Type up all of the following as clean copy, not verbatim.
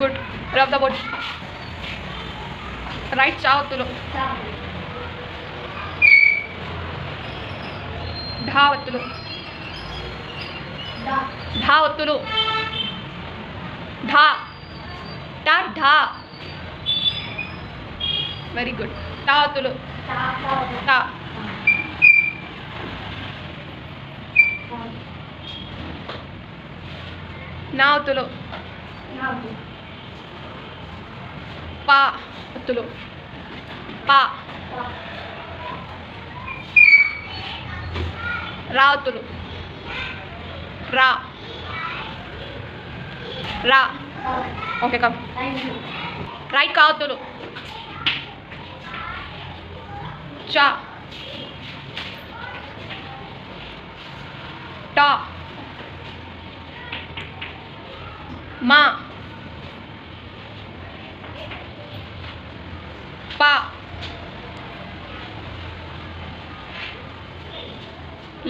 Good. Rub the board. Right cha ఒత్తులు. ఢా ఒత్తులు. ఢా ఒత్తులు. ఢా. టా ఢా. Very good. టా ఒత్తులు. టా. నా ఒత్తులు. పా ఒత్తులు. పా. రా ఒత్తులు. రా. రా. Okay come. రైట్ కా ఒత్తులు. చా. టా. మా. పా.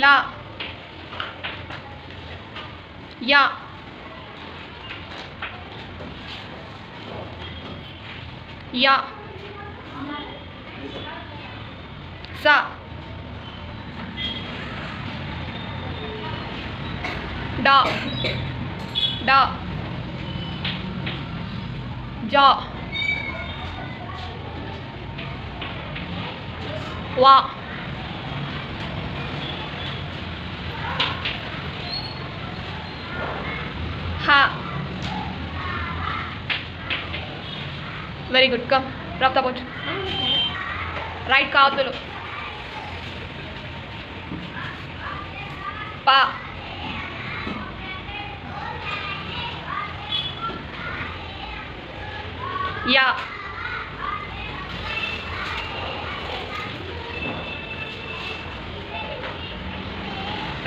లా. యా. యా. సా. డా. డా. జా. వా. హా. Very good come rough the boat. Right కా ఒత్తులు. పా. యా.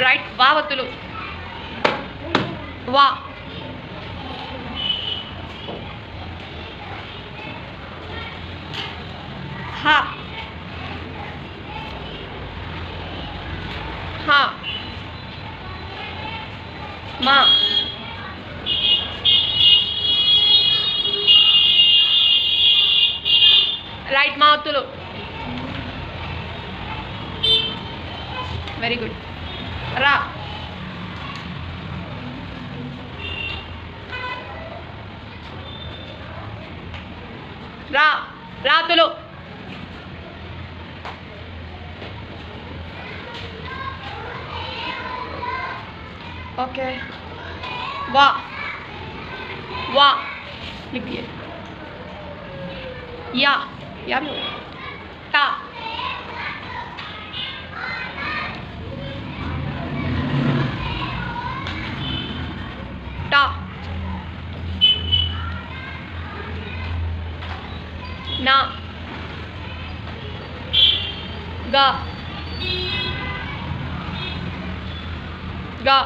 రైట్ వా ఒత్తులు. వా. హా. హా. మా. రైట్ మా ఒత్తులు. Very good. రా. రా. రాతులు. ఓకే వా. వా लिखिए. या या भी होगा. टा. टा. ना. गा. गा.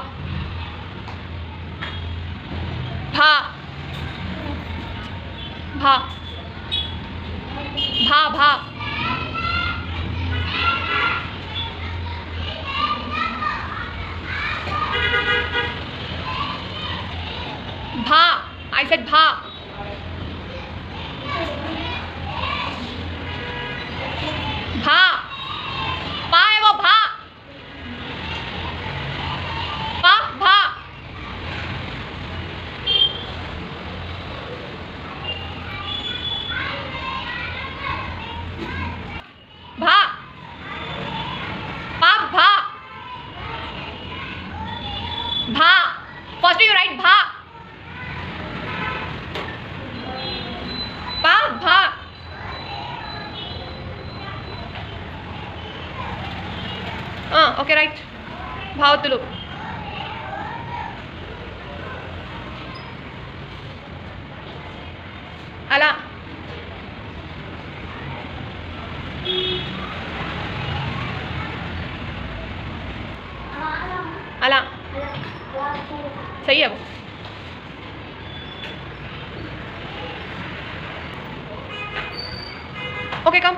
भा. भा. भा. भा. भा. I said भा. भा. पा है वो भा. पा भा. भा. पा भा. भा. First you write भा. पा भा. ఓకే రైట్ భావతులు. అలా. అలా सही है वो. Okay, come.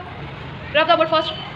Rub the board first.